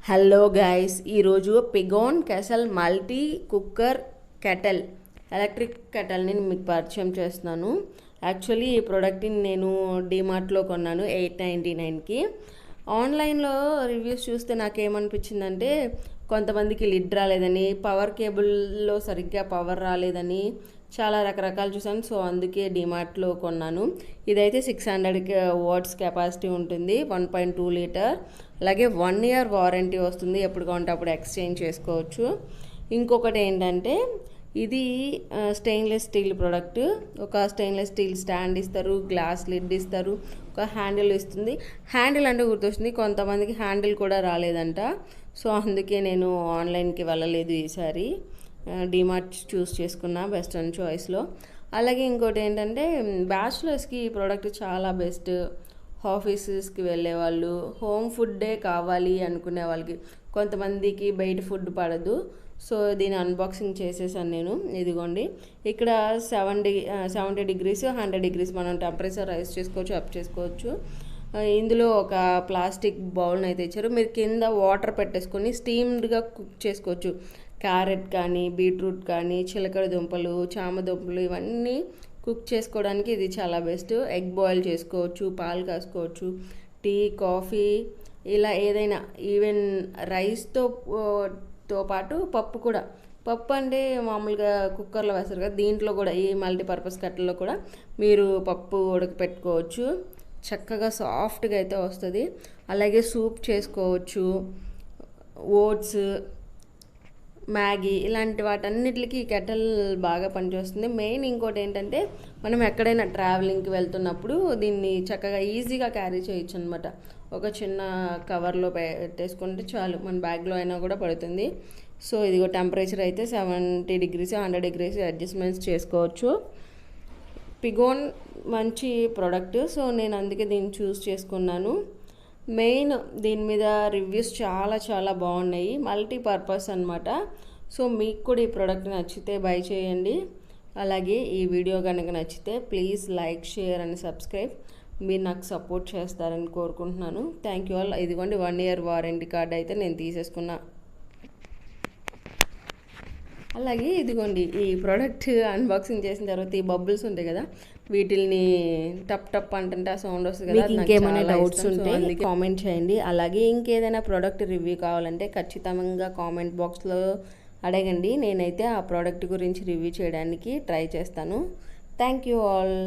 Hello guys, ఈరోజు పిగోన్ కెసల్ multi cooker kettle electric కెటల్ని మీకు పరిచయం చేస్తున్నాను. యాక్చువల్లీ ఈ ప్రోడక్ట్ని నేను డిమార్ట్లో కొన్నాను 899కి. ఆన్లైన్లో రివ్యూస్ చూస్తే నాకేమనిపించిందంటే కొంతమందికి లిడ్ రాలేదని, పవర్ కేబుల్లో సరిగ్గా పవర్ రాలేదని చాలా రకరకాలు చూసాను. సో అందుకే డిమార్ట్లో కొన్నాను. ఇదైతే 600 వాట్స్ కెపాసిటీ ఉంటుంది, 1.2 లీటర్. అలాగే 1 ఇయర్ వారంటీ వస్తుంది, ఎప్పుడు కావాలంటే అప్పుడు ఎక్స్చేంజ్ చేసుకోవచ్చు. ఇంకొకటి ఏంటంటే ఇది స్టెయిన్లెస్ స్టీల్ ప్రోడక్ట్. ఒక స్టెయిన్లెస్ స్టీల్ స్టాండ్ ఇస్తారు, గ్లాస్ లిడ్ ఇస్తారు, ఒక హ్యాండిల్ ఇస్తుంది. హ్యాండిల్ అంటే గుర్తొస్తుంది, కొంతమందికి హ్యాండిల్ కూడా రాలేదంట. సో అందుకే నేను ఆన్లైన్కి వెళ్ళలేదు ఈసారి, డిమార్ట్ చూస్ చేసుకున్నా వెస్ట్రన్ చాయిస్లో. అలాగే ఇంకోటి ఏంటంటే బ్యాచులర్స్కి ఈ ప్రోడక్ట్ చాలా బెస్ట్. ఆఫీసెస్కి వెళ్ళే వాళ్ళు, హోమ్ ఫుడ్డే కావాలి అనుకునే వాళ్ళకి, కొంతమందికి బయట ఫుడ్ పడదు. సో దీని అన్బాక్సింగ్ చేసేసాను నేను. ఇదిగోండి, ఇక్కడ 70 డిగ్రీస్ 100 డిగ్రీస్ మనం టెంపరేచర్ రైస్ చేసుకోవచ్చు, అప్ చేసుకోవచ్చు. ఇందులో ఒక ప్లాస్టిక్ బౌల్ని అయితే ఇచ్చారు. మీరు కింద వాటర్ పెట్టేసుకొని స్టీమ్డ్గా కుక్ చేసుకోవచ్చు. క్యారెట్ కానీ, బీట్రూట్ కానీ, చిలకడ దుంపలు, చామ దుంపలు ఇవన్నీ కుక్ చేసుకోవడానికి ఇది చాలా బెస్ట్. ఎగ్ బాయిల్ చేసుకోవచ్చు, పాలు కాసుకోవచ్చు, టీ, కాఫీ, ఇలా ఏదైనా, ఈవెన్ రైస్తో పాటు పప్పు కూడా. పప్పు అంటే మామూలుగా కుక్కర్లో వేస్తారు కదా, దీంట్లో కూడా ఈ మల్టీపర్పస్ కట్టెల్లో కూడా మీరు పప్పు ఉడకపెట్టుకోవచ్చు. చక్కగా సాఫ్ట్గా అయితే వస్తుంది. అలాగే సూప్ చేసుకోవచ్చు, ఓట్స్, మ్యాగీ, ఇలాంటి వాటన్నిటికి ఈ కెటల్ బాగా పనిచేస్తుంది. మెయిన్ ఇంకోటి ఏంటంటే మనం ఎక్కడైనా ట్రావెలింగ్కి వెళ్తున్నప్పుడు దీన్ని చక్కగా ఈజీగా క్యారీ చేయొచ్చు అనమాట. ఒక చిన్న కవర్లో పెట్టేసుకుంటే చాలు, మన బ్యాగ్లో అయినా కూడా పడుతుంది. సో ఇదిగో టెంపరేచర్ అయితే 70 డిగ్రీస్ 100 డిగ్రీస్ అడ్జస్ట్మెంట్స్ చేసుకోవచ్చు. పిగోన్ మంచి ప్రోడక్ట్, సో నేను అందుకే దీన్ని చూస్ చేసుకున్నాను. మెయిన్ దీని మీద రివ్యూస్ చాలా చాలా బాగున్నాయి, మల్టీపర్పస్ అనమాట. సో మీకు కూడా ఈ ప్రోడక్ట్ నచ్చితే బై చేయండి. అలాగే ఈ వీడియో కనుక నచ్చితే please like, share and subscribe. మీరు నాకు సపోర్ట్ చేస్తారని కోరుకుంటున్నాను. Thank you all. ఇదిగోండి 1 ఇయర్ వారంటీ కార్డ్ అయితే నేను తీసేసుకున్నా. అలాగే ఇదిగోండి, ఈ ప్రోడక్ట్ అన్బాక్సింగ్ చేసిన తర్వాత ఈ బబుల్స్ ఉంటాయి కదా, వీటిని టప్ టప్ అంటుంటే ఆ సౌండ్ వస్తుంది కదా. ఇంకేమైనా డౌట్స్ ఉంటే కామెంట్ చేయండి. అలాగే ఇంకేదైనా ప్రోడక్ట్ రివ్యూ కావాలంటే ఖచ్చితంగా కామెంట్ బాక్స్లో అడగండి. నేనైతే ఆ ప్రోడక్ట్ గురించి రివ్యూ చేయడానికి ట్రై చేస్తాను. Thank you all.